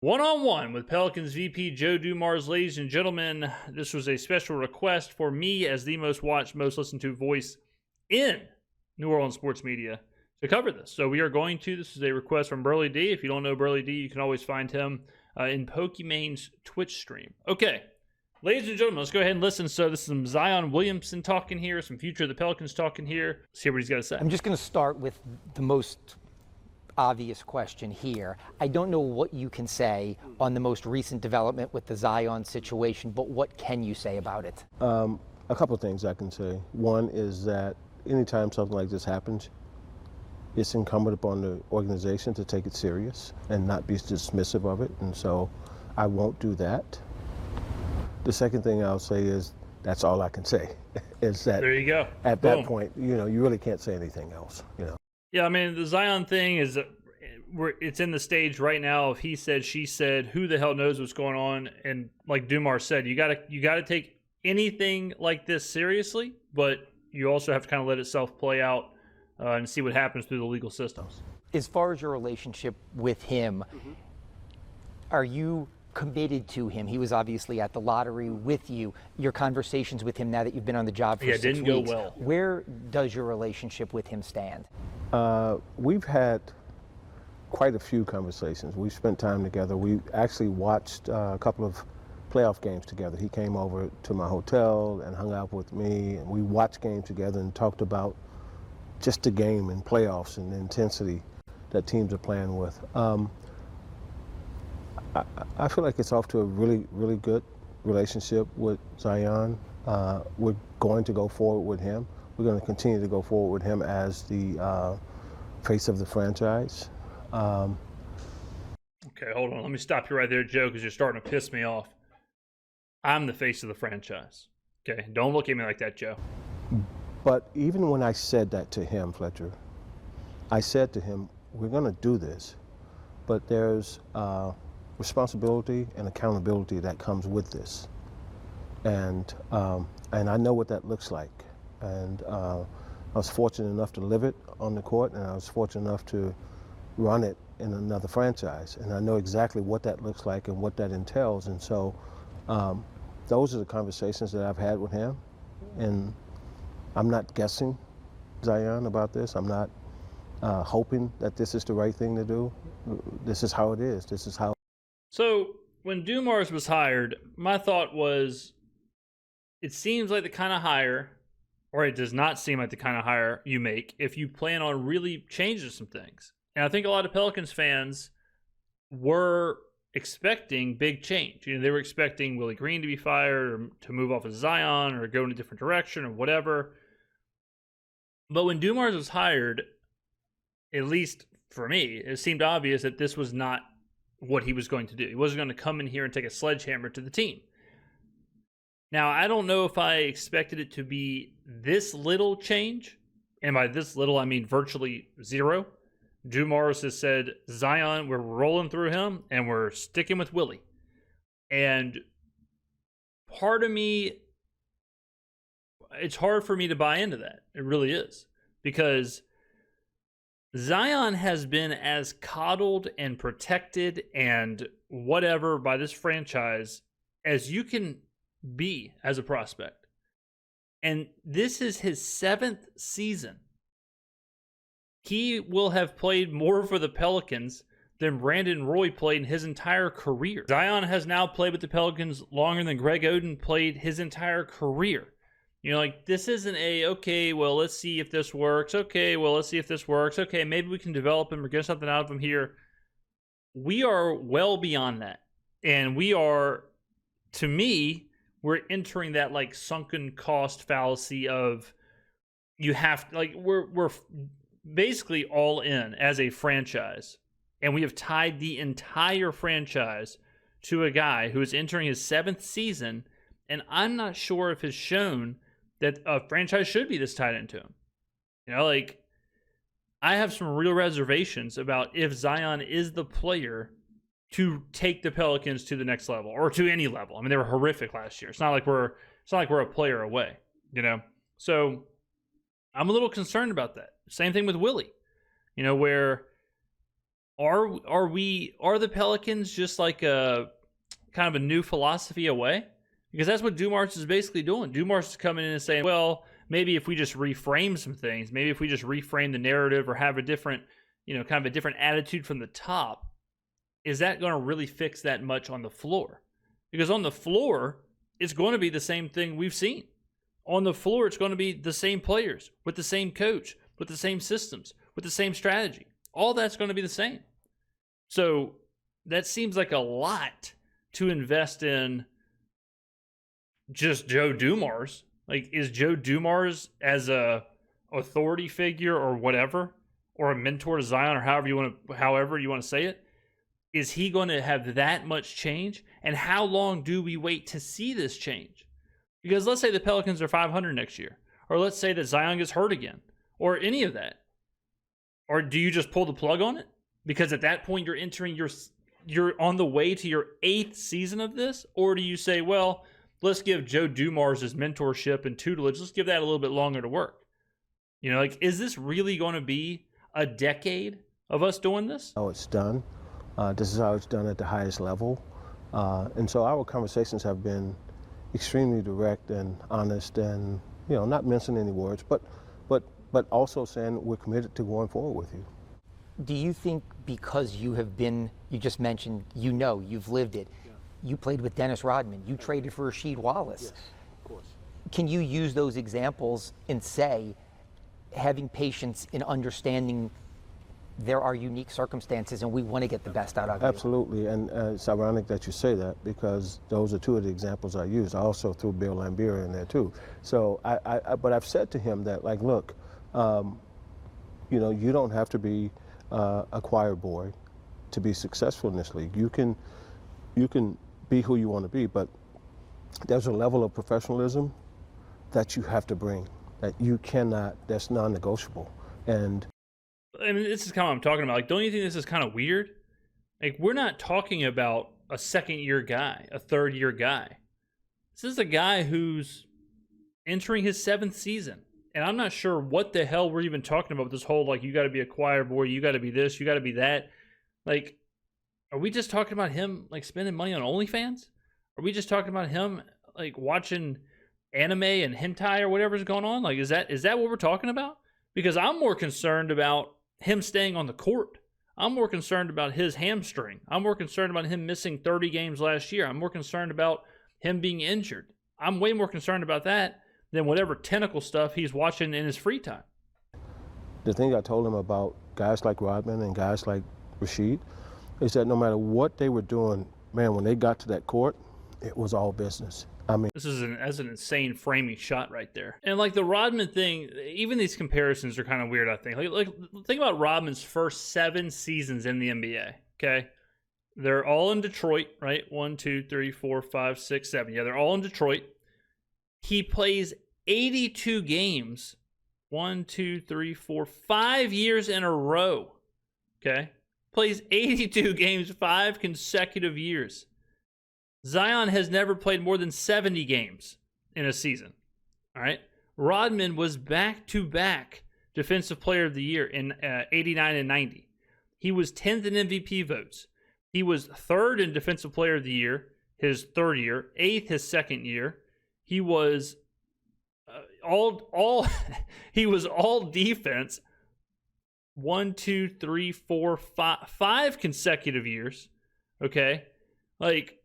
One-on-one with Pelicans VP Joe Dumars. Ladies and gentlemen, this was a special request for me as the most watched, most listened to voice in New Orleans sports media to cover this. So we are this is a request from Burley D. If you don't know Burley D, you can always find him in Pokemon's Twitch stream. Okay, ladies and gentlemen, let's go ahead and listen. So this is some Zion Williamson talking here, some future of the Pelicans talking here. Let's hear what he's got to say. I'm just going to start with the most obvious question here. I don't know what you can say on the most recent development with the Zion situation, but what can you say about it? A couple of things I can say. One is that anytime something like this happens, it's incumbent upon the organization to take it serious and not be dismissive of it, and so I won't do that. The second thing I'll say is that's all I can say, is that there you go. At that point, you really can't say anything else, Yeah, I mean, the Zion thing is, it's in the stage right now of he said, she said, who the hell knows what's going on. And like Dumars said, you gotta take anything like this seriously, but you also have to kind of let itself play out and see what happens through the legal systems. As far as your relationship with him, are you committed to him? He was obviously at the lottery with you. Your conversations with him now that you've been on the job for 6 weeks. Yeah, it didn't go well. Where does your relationship with him stand? We've had quite a few conversations. We've spent time together. We actually watched a couple of playoff games together. He came over to my hotel and hung out with me, and we watched games together and talked about just the game and playoffs and the intensity that teams are playing with. I feel like it's off to a really, really good relationship with Zion. We're going to go forward with him. We're going to continue to go forward with him as the face of the franchise. Okay, hold on. Let me stop you right there, Joe, because you're starting to piss me off. I'm the face of the franchise. Okay, don't look at me like that, Joe. But even when I said that to him, Fletcher, I said to him, we're going to do this, but there's responsibility and accountability that comes with this. And I know what that looks like. And I was fortunate enough to live it on the court, and I was fortunate enough to run it in another franchise. And I know exactly what that looks like and what that entails. And so those are the conversations that I've had with him. And I'm not guessing, Zion, about this. I'm not hoping that this is the right thing to do. This is how it is. This is how. So when Dumars was hired, my thought was, it seems like the kind of hire, or it does not seem like the kind of hire you make if you plan on really changing some things. And I think a lot of Pelicans fans were expecting big change. They were expecting Willie Green to be fired or to move off of Zion or go in a different direction or whatever. But when Dumars was hired, at least for me, it seemed obvious that this was not what he was going to do. He wasn't going to come in here and take a sledgehammer to the team. Now, I don't know if I expected it to be this little change. And by this little, I mean virtually zero. Dumars has said, Zion, we're rolling through him, and we're sticking with Willie. And part of me, it's hard for me to buy into that. It really is. Because Zion has been as coddled and protected and whatever by this franchise as you can be as a prospect. And this is his 7th season. He will have played more for the Pelicans than Brandon Roy played in his entire career. Zion has now played with the Pelicans longer than Greg Oden played his entire career. This isn't okay, well, let's see if this works. Okay, well, let's see if this works. Okay, maybe we can develop him or get something out of him here. We are well beyond that. And we are, to me, we're entering that sunken cost fallacy of you have, we're basically all in as a franchise, and we have tied the entire franchise to a guy who is entering his 7th season, and I'm not sure if has shown that a franchise should be this tied into him. I have some real reservations about if Zion is the player to take the Pelicans to the next level or to any level. I mean, they were horrific last year. It's not like we're a player away, So I'm a little concerned about that. Same thing with Willie, where are the Pelicans just like a kind of a new philosophy away? Because that's what Dumars is basically doing. Dumars is coming in and saying, well, maybe if we just reframe some things, maybe if we just reframe the narrative or have a different, kind of a different attitude from the top, is that going to really fix that much on the floor? Because on the floor, it's going to be the same thing we've seen. On the floor, it's going to be the same players with the same coach, with the same systems, with the same strategy. All that's going to be the same. So that seems like a lot to invest in just Joe Dumars. Like, is Joe Dumars as a authority figure or whatever, or a mentor to Zion, or however you want to say it, is he going to have that much change? And how long do we wait to see this change? Because let's say the Pelicans are 500 next year, or let's say that Zion gets hurt again, or any of that. Or do you just pull the plug on it? Because at that point you're on the way to your 8th season of this? Or do you say, well, let's give Joe Dumars his mentorship and tutelage, let's give that a little bit longer to work? Is this really going to be a decade of us doing this? How it's done. This is how it's done at the highest level. And so our conversations have been extremely direct and honest, and not mincing any words, but also saying we're committed to going forward with you. Do you think because you just mentioned, you've lived it, you played with Dennis Rodman, you traded for Rasheed Wallace. Yes, of course. Can you use those examples and say, having patience in understanding there are unique circumstances and we want to get the best out of you? Absolutely, and it's ironic that you say that, because those are two of the examples I used. I also threw Bill Laimbeer in there too. So, but I've said to him that, like, look, you don't have to be a choir boy to be successful in this league. You can be who you want to be, but there's a level of professionalism that you have to bring, that you cannot, that's non-negotiable. And I mean, this is kind of what I'm talking about. Like, don't you think this is kind of weird? Like, we're not talking about a second-year guy, a third-year guy. This is a guy who's entering his 7th season. And I'm not sure what the hell we're even talking about with this whole, like, you got to be a choir boy, you got to be this, you got to be that. Like, are we just talking about him, like, spending money on OnlyFans? Are we just talking about him, like, watching anime and hentai or whatever's going on? Like, is that what we're talking about? Because I'm more concerned about him staying on the court. I'm more concerned about his hamstring. I'm more concerned about him missing 30 games last year. I'm more concerned about him being injured. I'm way more concerned about that than whatever tentacle stuff he's watching in his free time. The thing I told him about guys like Rodman and guys like Rasheed is that no matter what they were doing, man, when they got to that court, it was all business. I mean, this is an insane framing shot right there. And like the Rodman thing, even these comparisons are kind of weird, I think. Like think about Rodman's first 7 seasons in the NBA, okay? They're all in Detroit, right? 1, 2, 3, 4, 5, 6, 7. Yeah, they're all in Detroit. He plays 82 games, 1, 2, 3, 4, 5 years in a row, okay? Plays 82 games 5 consecutive years. Zion has never played more than 70 games in a season. All right. Rodman was back-to-back Defensive Player of the Year in 89 and 90. He was 10th in MVP votes. He was 3rd in Defensive Player of the Year his 3rd year, 8th his 2nd year. He was he was all defense 1, 2, 3, 4, 5 consecutive years. Okay, like.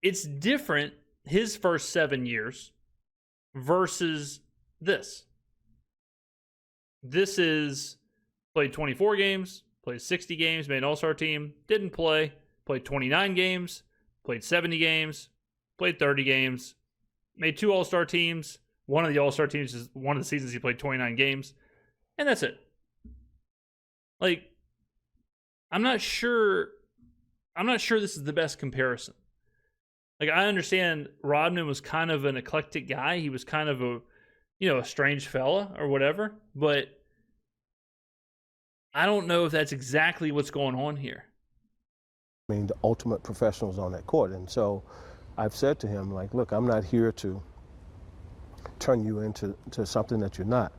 It's different his first 7 years versus this. This is played 24 games, played 60 games, made an all-star team, didn't play, played 29 games, played 70 games, played 30 games, made 2 all-star teams. One of the all-star teams is one of the seasons he played 29 games, and that's it. Like, I'm not sure this is the best comparison. Like, I understand Rodman was kind of an eclectic guy. He was kind of a strange fella or whatever. But I don't know if that's exactly what's going on here. I mean, the ultimate professionals on that court. And so I've said to him, like, look, I'm not here to turn you into something that you're not.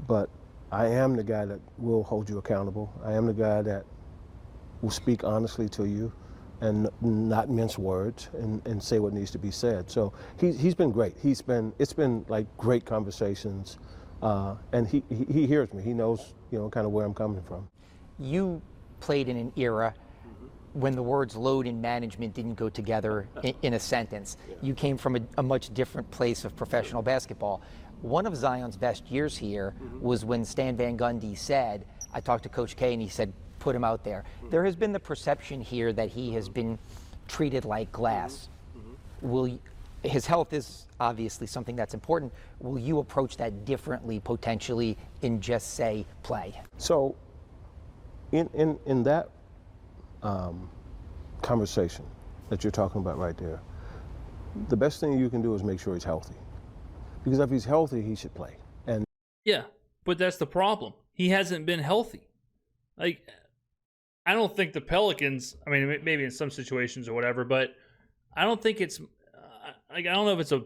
But I am the guy that will hold you accountable. I am the guy that will speak honestly to you and not mince words and say what needs to be said. So he's been great. It's been like great conversations, and he hears me. He knows, kind of where I'm coming from. You played in an era when the words load and management didn't go together in a sentence. You came from a much different place of professional basketball. One of Zion's best years here was when Stan Van Gundy said, I talked to Coach K and he said, put him out there. There has been the perception here that he has been treated like glass. His health is obviously something that's important. Will you approach that differently potentially in just say play? So in that conversation that you're talking about right there, the best thing you can do is make sure he's healthy. Because if he's healthy, he should play. And yeah, but that's the problem. He hasn't been healthy. Like, I don't think the Pelicans, I mean, maybe in some situations or whatever, but I don't think it's, I don't know if it's a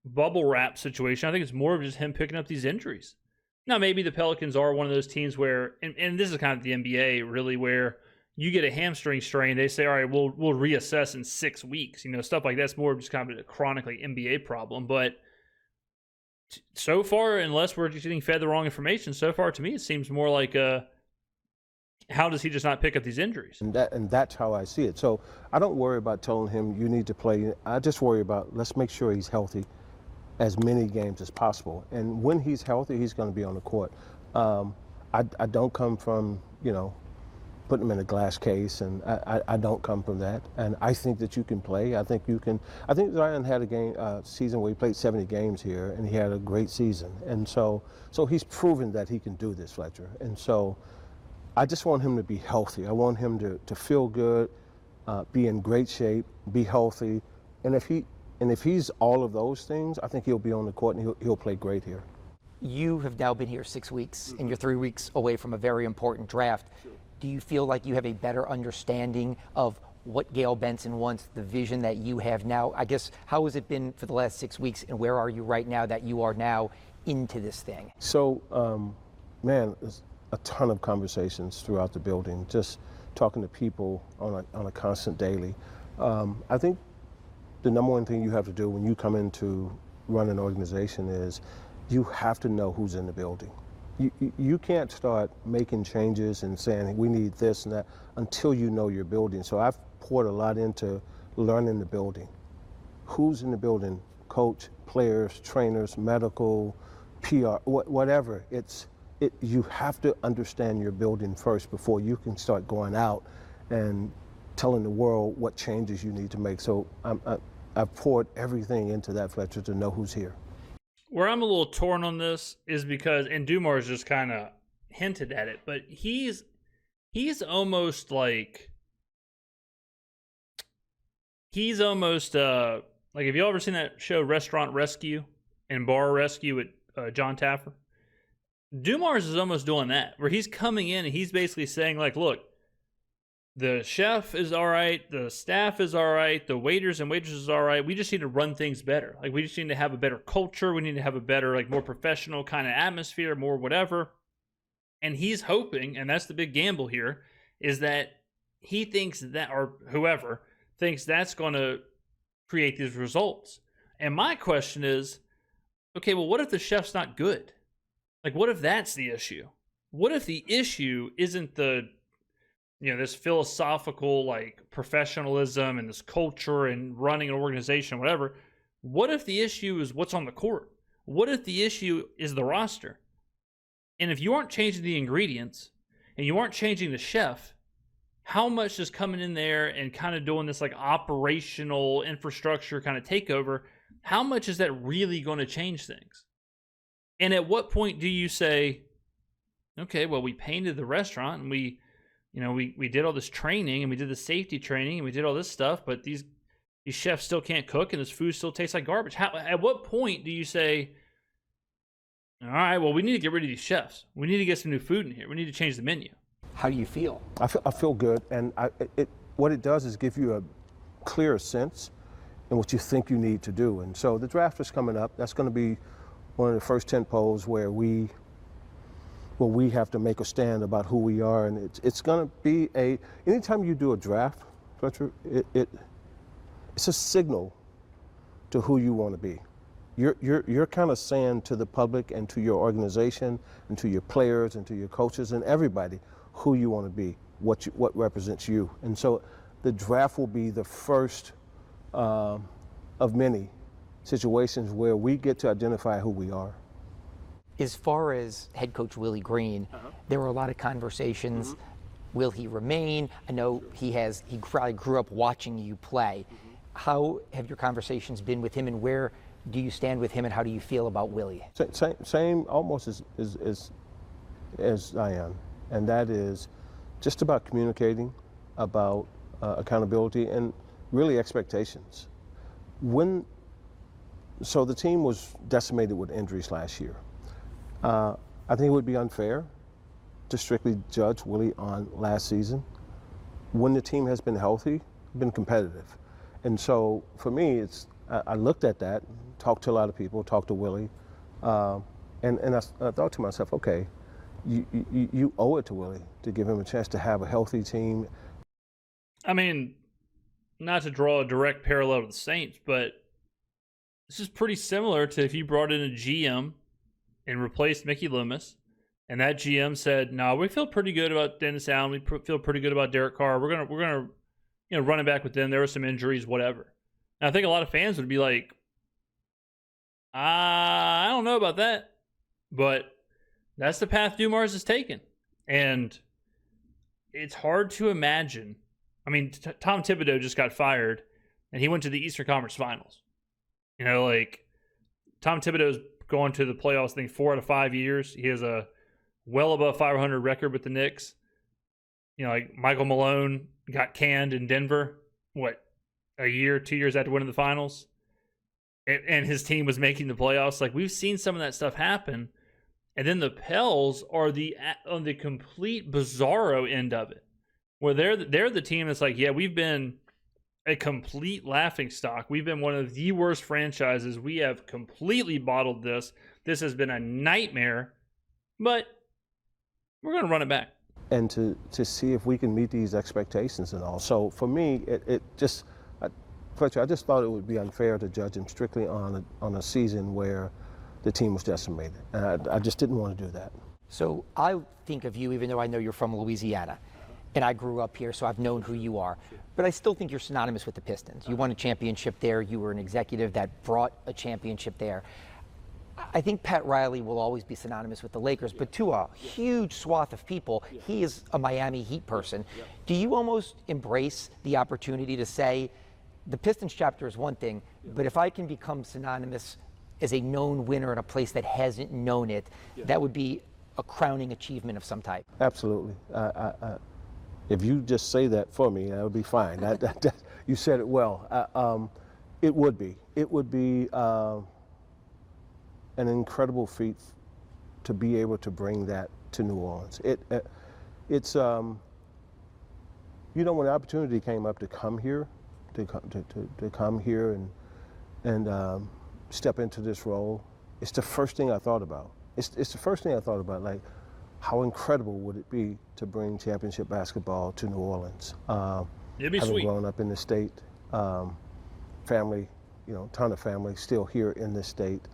bubble wrap situation. I think it's more of just him picking up these injuries. Now, maybe the Pelicans are one of those teams where, and this is kind of the NBA really, where you get a hamstring strain, they say, all right, we'll reassess in 6 weeks. Stuff like that's more of just kind of a chronically NBA problem. But so far, unless we're just getting fed the wrong information, so far to me it seems more like how does he just not pick up these injuries? And that's how I see it. So I don't worry about telling him you need to play. I just worry about let's make sure he's healthy as many games as possible. And when he's healthy, he's going to be on the court. I don't come from, putting him in a glass case, and I don't come from that. And I think that you can play. I think Zion had a season where he played 70 games here, and he had a great season. And so he's proven that he can do this, Fletcher. And so I just want him to be healthy. I want him to feel good, be in great shape, be healthy. And if he's all of those things, I think he'll be on the court and he'll play great here. You have now been here 6 weeks, and you're 3 weeks away from a very important draft. Sure. Do you feel like you have a better understanding of what Gayle Benson wants, the vision that you have now? I guess, how has it been for the last 6 weeks, and where are you right now that you are now into this thing? So, man, there's a ton of conversations throughout the building, just talking to people on a constant daily. I think the number one thing you have to do when you come in to run an organization is you have to know who's in the building. You can't start making changes and saying we need this and that until you know your building. So I've poured a lot into learning the building. Who's in the building? Coach, players, trainers, medical, PR, whatever. You have to understand your building first before you can start going out and telling the world what changes you need to make. So I've poured everything into that, Fletcher, to know who's here. Where I'm a little torn on this is because, and Dumars just kind of hinted at it, but he's almost like, like, have you ever seen that show Restaurant Rescue and Bar Rescue with John Taffer? Dumars is almost doing that, where he's coming in and he's basically saying, like, look, the chef is all right, the staff is all right, the waiters and waitresses is all right. We just need to run things better. Like, we just need to have a better culture. We need to have a better, like, more professional kind of atmosphere, more whatever. And he's hoping, and that's the big gamble here, is that he thinks that, or whoever thinks that's going to create these results. And my question is, okay, well, what if the chef's not good? Like, what if that's the issue? What if the issue isn't this philosophical, like, professionalism and this culture and running an organization, whatever? What if the issue is what's on the court? What if the issue is the roster? And if you aren't changing the ingredients and you aren't changing the chef, how much is coming in there and kind of doing this, like, operational infrastructure kind of takeover, how much is that really going to change things? And at what point do you say, okay, well, we painted the restaurant and we did all this training and we did the safety training and we did all this stuff, but these chefs still can't cook and this food still tastes like garbage. At what point do you say, all right, well, we need to get rid of these chefs. We need to get some new food in here. We need to change the menu. How do you feel? I feel good, and what it does is give you a clearer sense in what you think you need to do. And so the draft is coming up. That's going to be one of the first 10 polls where we where we have to make a stand about who we are, and it's going to be anytime you do a draft, Fletcher, it's a signal to who you want to be. You're kind of saying to the public and to your organization and to your players and to your coaches and everybody who you want to be, what represents you. And so the draft will be the first of many situations where we get to identify who we are. As far as head coach Willie Green, there were a lot of conversations. Will he remain? I know he probably grew up watching you play. How have your conversations been with him, and where do you stand with him, and how do you feel about Willie? Same almost as Zion, and that is just about communicating, about accountability, and really expectations. So the team was decimated with injuries last year. I think it would be unfair to strictly judge Willie on last season. When the team has been healthy, been competitive. And so for me, I looked at that, talked to a lot of people, talked to Willie, and I thought to myself, okay, you owe it to Willie to give him a chance to have a healthy team. I mean, not to draw a direct parallel to the Saints, but this is pretty similar to if you brought in a GM and replaced Mickey Loomis, and that GM said, "No, we feel pretty good about Dennis Allen. We feel pretty good about Derek Carr. We're gonna run it back with them. There were some injuries, whatever." And I think a lot of fans would be like, "I don't know about that," but that's the path Dumars has taken, and it's hard to imagine. I mean, Tom Thibodeau just got fired, and he went to the Eastern Conference Finals. Tom Thibodeau's going to the playoffs, I think, 4 out of 5 years. He has a well above 500 record with the Knicks. Michael Malone got canned in Denver, a year, 2 years after winning the finals? And his team was making the playoffs. We've seen some of that stuff happen. And then the Pels are on the complete bizarro end of it, where they're the team that's like, yeah, we've been a complete laughingstock. We've been one of the worst franchises. We have completely bottled this. This has been a nightmare, but we're going to run it back. And to see if we can meet these expectations and all. So for me, Fletcher, I just thought it would be unfair to judge him strictly on a season where the team was decimated. And I just didn't want to do that. So I think of you, even though I know you're from Louisiana, and I grew up here, so I've known who you are. But I still think you're synonymous with the Pistons. You won a championship there. You were an executive that brought a championship there. I think Pat Riley will always be synonymous with the Lakers, but to a huge swath of people, he is a Miami Heat person. Do you almost embrace the opportunity to say, the Pistons chapter is one thing, but if I can become synonymous as a known winner in a place that hasn't known it, that would be a crowning achievement of some type? Absolutely. If you just say that for me, that would be fine. You said it well. It would be. It would be an incredible feat to be able to bring that to New Orleans. It's when the opportunity came up to come here, to come here and step into this role, it's the first thing I thought about. It's the first thing I thought about, how incredible would it be to bring championship basketball to New Orleans? It'd be having sweet. grown up in the state, family, ton of family still here in this state,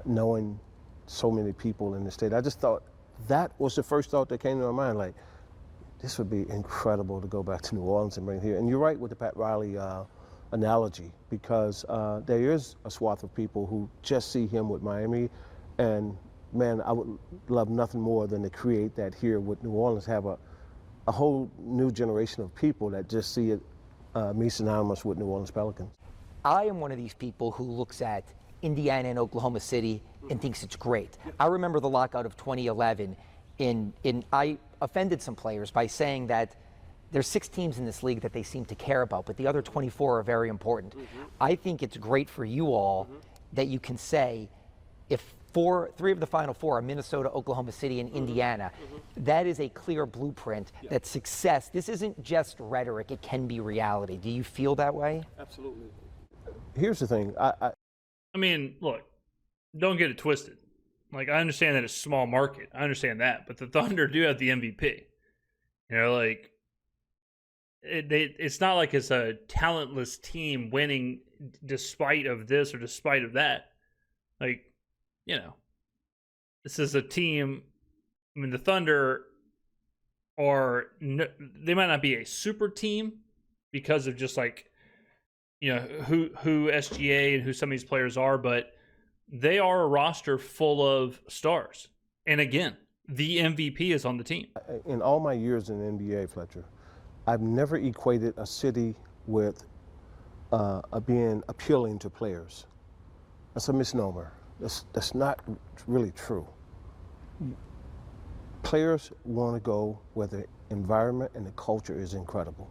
knowing so many people in the state. I just thought that was the first thought that came to my mind, this would be incredible to go back to New Orleans and bring it here. And you're right with the Pat Riley analogy, because there is a swath of people who just see him with Miami, and man, I would love nothing more than to create that here with New Orleans, have a whole new generation of people that just see it, me synonymous with New Orleans Pelicans. I am one of these people who looks at Indiana and Oklahoma City and thinks it's great. I remember the lockout of 2011, and I offended some players by saying that there's 6 teams in this league that they seem to care about, but the other 24 are very important. I think it's great for you all that you can say, if 3 of the Final 4 are Minnesota, Oklahoma City, and Indiana, that is a clear blueprint that success, this isn't just rhetoric, it can be reality. Do you feel that way? Absolutely. Here's the thing. I mean, look, don't get it twisted. Like, I understand that it's small market. I understand that. But the Thunder do have the MVP. You know, like, it's not like it's a talentless team winning despite of this or despite of that. Like, you know, this is a team. I mean, the Thunder they might not be a super team because of just like, you know, who SGA and who some of these players are, but they are a roster full of stars. And again, the MVP is on the team. In all my years in the NBA, Fletcher, I've never equated a city with being appealing to players. That's a misnomer. That's not really true. Players want to go where the environment and the culture is incredible.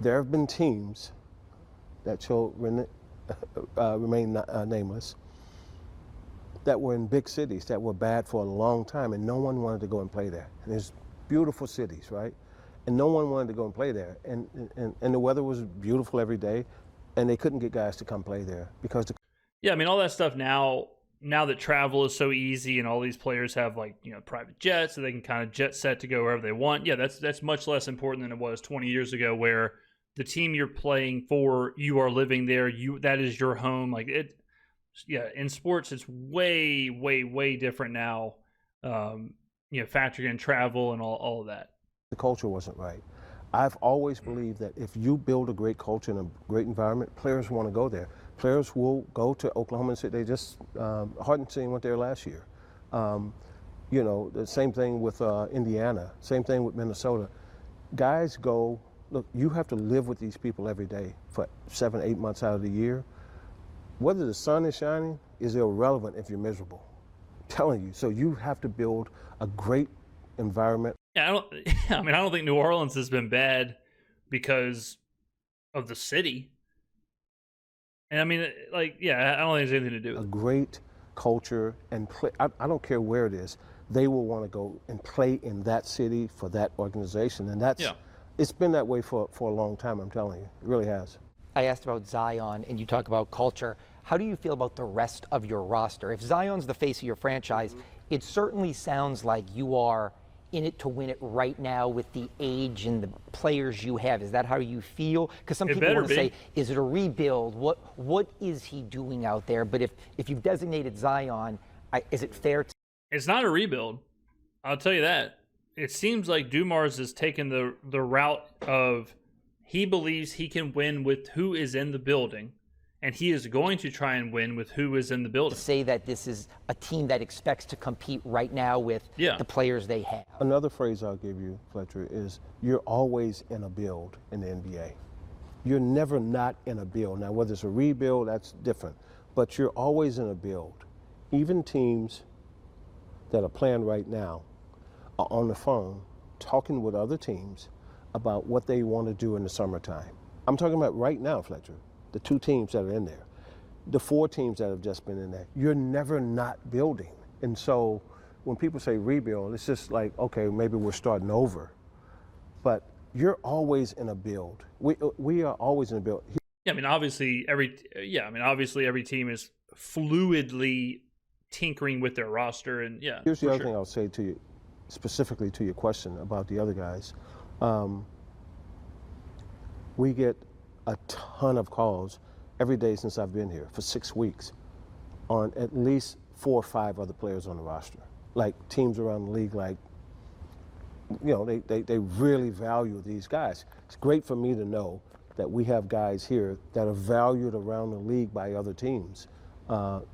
There have been teams that shall remain nameless that were in big cities that were bad for a long time, and no one wanted to go and play there. And there's beautiful cities, right? And no one wanted to go and play there. And the weather was beautiful every day, and they couldn't get guys to come play there because yeah, I mean, all that stuff now that travel is so easy and all these players have, like, you know, private jets so they can kind of jet set to go wherever they want. Yeah, that's much less important than it was 20 years ago, where the team you're playing for, you are living there, that is your home. Like, yeah, in sports it's way, way, way different now. You know, factoring in travel and all of that. The culture wasn't right. I've always believed that if you build a great culture and a great environment, players want to go there. Players will go to Oklahoma City. They just, Hartenstein went there last year. You know, the same thing with Indiana, same thing with Minnesota. Guys go, look, you have to live with these people every day for 7, 8 months out of the year. Whether the sun is shining is irrelevant if you're miserable. I'm telling you. So you have to build a great environment. Yeah, I don't think New Orleans has been bad because of the city. And I mean, like, yeah, I don't think it's anything to do with a it. Great culture and play. I don't care where it is. They will want to go and play in that city for that organization. And it's been that way for a long time, I'm telling you. It really has. I asked about Zion, and you talk about culture. How do you feel about the rest of your roster? If Zion's the face of your franchise, it certainly sounds like you are in it to win it right now with the age and the players you have. Is that how you feel? Because some people want to say, is it a rebuild? What is he doing out there? But if you've designated Zion, is it fair to... It's not a rebuild. I'll tell you that. It seems like Dumars has taken the route of he believes he can win with who is in the building, and he is going to try and win with who is in the building. To say that this is a team that expects to compete right now with the players they have. Another phrase I'll give you, Fletcher, is you're always in a build in the NBA. You're never not in a build. Now, whether it's a rebuild, that's different. But you're always in a build. Even teams that are playing right now are on the phone talking with other teams about what they want to do in the summertime. I'm talking about right now, Fletcher. The 2 teams that are in there, the 4 teams that have just been in there. You're never not building. And so when people say rebuild, it's just like, okay, maybe we're starting over. But you're always in a build. We are always in a build. Yeah, I mean, obviously every team is fluidly tinkering with their roster, and Here's the other thing I'll say to you, specifically to your question about the other guys. We get a ton of calls every day since I've been here for 6 weeks on at least 4 or 5 other players on the roster. Like teams around the league, like, you know, they really value these guys. It's great for me to know that we have guys here that are valued around the league by other teams.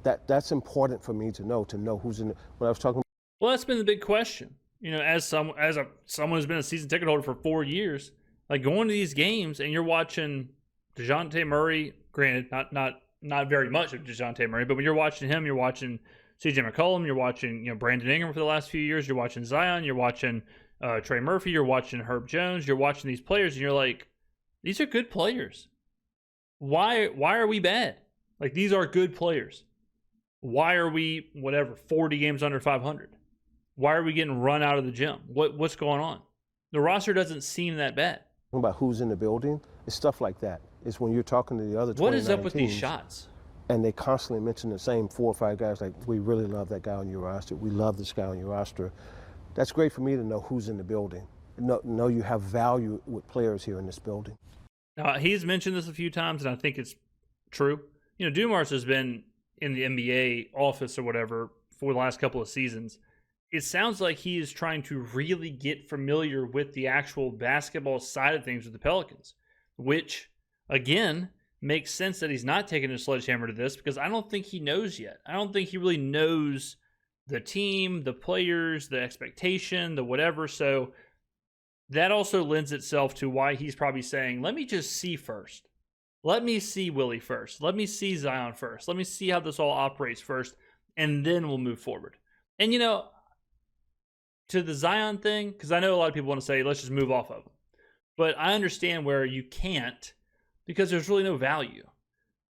That's important for me to know who's in. When I was talking. Well, that's been the big question. You know, as someone who's been a season ticket holder for 4 years, like going to these games and you're watching DeJounte Murray. Granted, not very much of DeJounte Murray, but when you're watching him, you're watching C.J. McCollum, you're watching Brandon Ingram for the last few years, you're watching Zion, you're watching Trey Murphy, you're watching Herb Jones, you're watching these players, and you're like, these are good players. Why are we bad? Like, these are good players. Why are we 40 games under 500? Why are we getting run out of the gym? What's going on? The roster doesn't seem that bad. About who's in the building, it's stuff like that. It's when you're talking to the other 29 What is up with teams. these shots? and they constantly mention the same 4 or 5 guys, like, we really love that guy on your roster. We love this guy on your roster. That's great for me to know who's in the building. Know you have value with players here in this building. Now, he's mentioned this a few times, and I think it's true. You know, Dumars has been in the NBA office or whatever for the last couple of seasons. It sounds like he is trying to really get familiar with the actual basketball side of things with the Pelicans, which, again, makes sense that he's not taking a sledgehammer to this, because I don't think he knows yet. I don't think he really knows the team, the players, the expectation, the whatever. So that also lends itself to why he's probably saying, let me just see first. Let me see Willie first. Let me see Zion first. Let me see how this all operates first, and then we'll move forward. And, you know, to the Zion thing, because I know a lot of people want to say, let's just move off of him. But I understand where you can't, because there's really no value.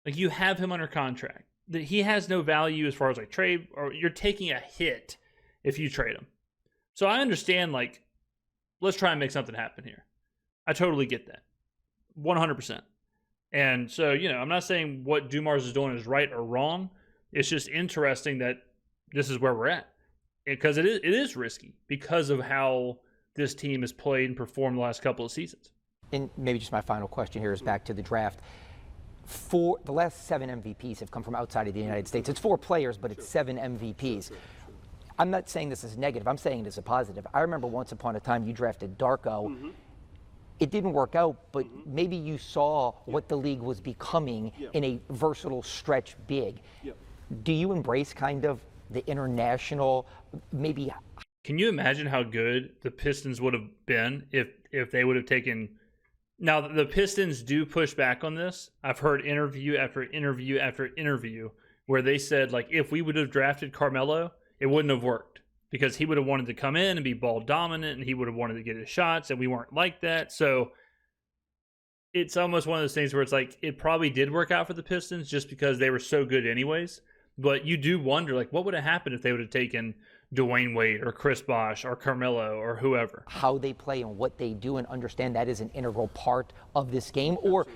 Like, you have him under contract. He has no value as far as like trade, or you're taking a hit if you trade him. So I understand, like, let's try and make something happen here. I totally get that. 100%. And so, you know, I'm not saying what Dumars is doing is right or wrong. It's just interesting that this is where we're at. Because it is risky because of how this team has played and performed the last couple of seasons. And maybe just my final question here is back to the draft. For the last 7 MVPs have come from outside of the United States. It's 4 players, but it's 7 MVPs. I'm not saying this is negative. I'm saying it is a positive. I remember once upon a time you drafted Darko. It didn't work out, but maybe you saw what the league was becoming in a versatile stretch big. Do you embrace kind of the international, maybe? Can you imagine how good the Pistons would have been if they would have taken? Now, the Pistons do push back on this. I've heard interview after interview after interview where they said, like, if we would have drafted Carmelo, it wouldn't have worked, because he would have wanted to come in and be ball dominant, and he would have wanted to get his shots, and we weren't like that. So it's almost one of those things where it's like, it probably did work out for the Pistons just because they were so good anyways. But you do wonder, like, what would have happened if they would have taken Dwayne Wade or Chris Bosh or Carmelo or whoever? How they play and what they do, and understand that is an integral part of this game. Or,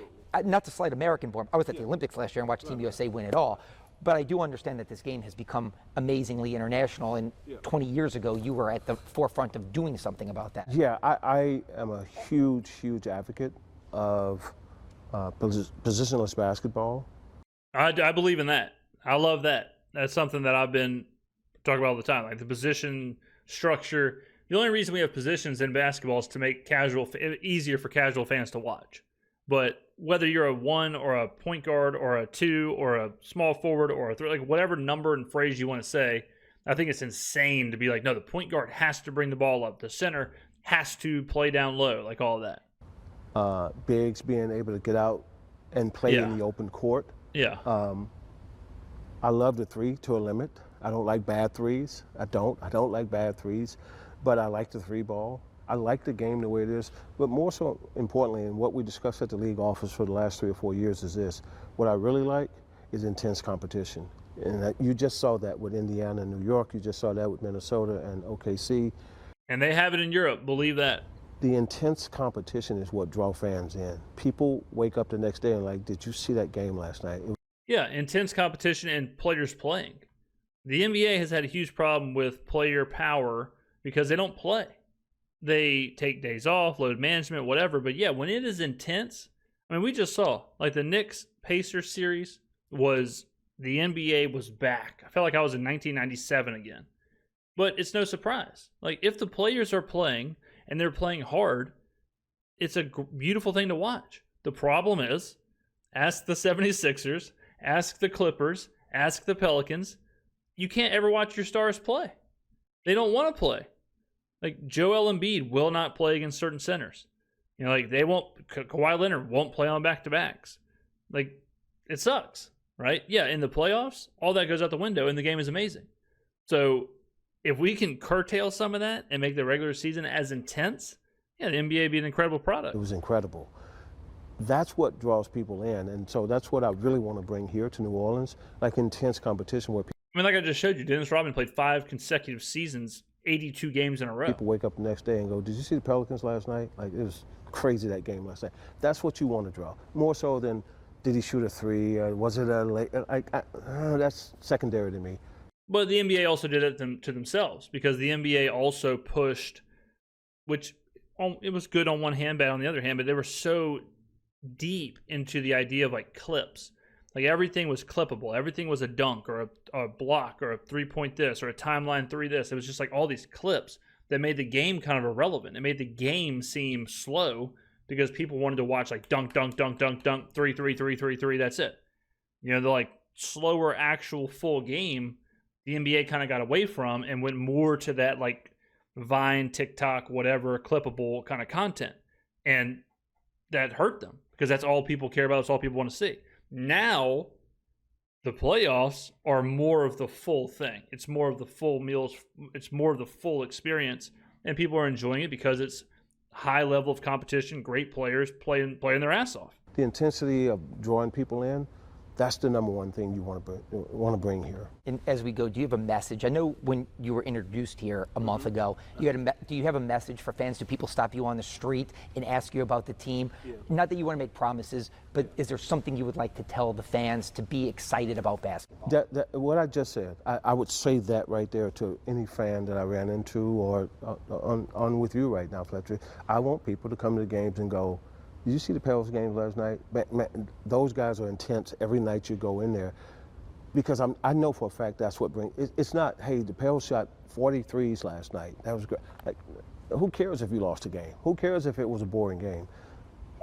not to slight American born, I was at the Olympics last year and watched Team USA win it all. But I do understand that this game has become amazingly international, and 20 years ago you were at the forefront of doing something about that. Yeah, I am a huge, huge advocate of positionless basketball. I believe in that. I love that. That's something that I've been talking about all the time, like the position structure. The only reason we have positions in basketball is to make easier for casual fans to watch. But whether you're a 1 or a point guard or a 2 or a small forward or a 3, like whatever number and phrase you want to say, I think it's insane to be like, no, the point guard has to bring the ball up. The center has to play down low, like all of that. Bigs being able to get out and play in the open court. Yeah. I love the 3 to a limit. I don't like bad threes. I don't like bad threes, but I like the 3 ball. I like the game the way it is, but more so importantly, and what we discussed at the league office for the last 3 or 4 years is this. What I really like is intense competition. And you just saw that with Indiana and New York. You just saw that with Minnesota and OKC. And they have it in Europe, believe that. The intense competition is what draws fans in. People wake up the next day and like, did you see that game last night? Yeah, intense competition and players playing. The NBA has had a huge problem with player power because they don't play. They take days off, load management, whatever. But yeah, when it is intense, I mean, we just saw, like, the Knicks-Pacers series was, the NBA was back. I felt like I was in 1997 again. But it's no surprise. Like, if the players are playing and they're playing hard, it's a beautiful thing to watch. The problem is, ask the 76ers, ask the Clippers, ask the Pelicans, you can't ever watch your stars play. They don't want to play. Like, Joel Embiid will not play against certain centers. You know, like, they won't, Kawhi Leonard won't play on back-to-backs. Like, it sucks, right? Yeah, in the playoffs, all that goes out the window, and the game is amazing. So, if we can curtail some of that and make the regular season as intense, yeah, the NBA would be an incredible product. It was incredible. That's what draws people in, and so that's what I really want to bring here to New Orleans, like intense competition where people, I mean, like I just showed you, Dennis Rodman played 5 consecutive seasons, 82 games in a row. people wake up the next day and go, did you see the Pelicans last night? Like, it was crazy, that game last night. That's what you want to draw, more so than did he shoot a three? Was it a late? That's secondary to me. But the NBA also did it to themselves, because the NBA also pushed, which it was good on one hand, bad on the other hand, but they were so deep into the idea of like clips. Like everything was clippable. Everything was a dunk or a block or a 3-point this or a timeline 3 this. It was just like all these clips that made the game kind of irrelevant. It made the game seem slow because people wanted to watch like dunk, dunk, dunk, dunk, dunk, 3, 3, 3, 3, 3. That's it. You know, the like slower actual full game, the NBA kind of got away from and went more to that like Vine, TikTok, whatever, clippable kind of content. And that hurt them because that's all people care about. That's all people want to see. Now, the playoffs are more of the full thing. It's more of the full meals. It's more of the full experience. And people are enjoying it because it's high level of competition, great players playing their ass off. The intensity of drawing people in, that's the number one thing you want to bring here. And as we go, do you have a message? I know when you were introduced here a month ago, do you have a message for fans? Do people stop you on the street and ask you about the team? Yeah. Not that you want to make promises, but is there something you would like to tell the fans to be excited about basketball? What I just said, I would say that right there to any fan that I ran into or on with you right now, Fletcher. I want people to come to the games and go, did you see the Pelicans games last night? Man, those guys are intense every night you go in there, because I know for a fact that's what brings. It's not, hey, the Pelicans shot 43s last night. That was great. Like, who cares if you lost a game? Who cares if it was a boring game?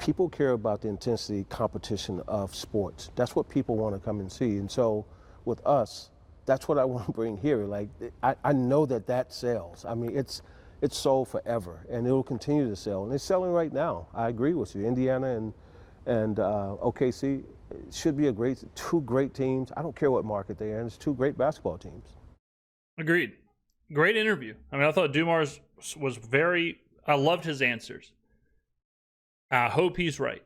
People care about the intensity, competition of sports. That's what people want to come and see. And so with us, that's what I want to bring here. Like, I know that sells. I mean, it's sold forever, and it will continue to sell. And it's selling right now. I agree with you. Indiana and OKC should be two great teams. I don't care what market they're in. It's two great basketball teams. Agreed. Great interview. I mean, I thought Dumars was I loved his answers. I hope he's right.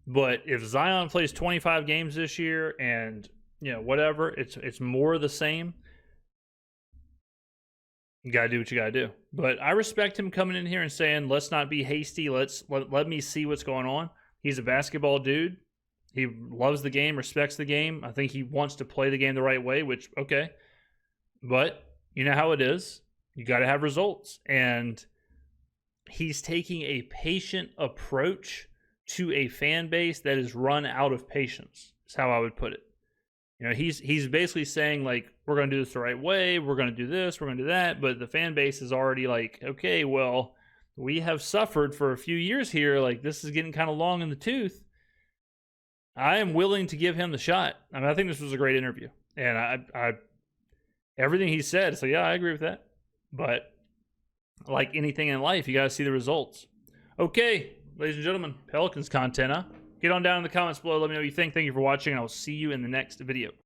But if Zion plays 25 games this year and, you know, whatever, it's more of the same, you got to do what you got to do. But I respect him coming in here and saying, let's not be hasty. Let me see what's going on. He's a basketball dude. He loves the game, respects the game. I think he wants to play the game the right way, which, okay. But you know how it is. You got to have results. And he's taking a patient approach to a fan base that is run out of patience, is how I would put it. You know, he's basically saying, like, we're going to do this the right way, we're going to do this, we're going to do that, but the fan base is already like, okay, well, we have suffered for a few years here, like, this is getting kind of long in the tooth. I am willing to give him the shot. I mean, I think this was a great interview, and I everything he said, so yeah, I agree with that. But like anything in life, you got to see the results. Okay, ladies and gentlemen, Pelicans content, huh? Get on down in the comments below. Let me know what you think. Thank you for watching, and I will see you in the next video.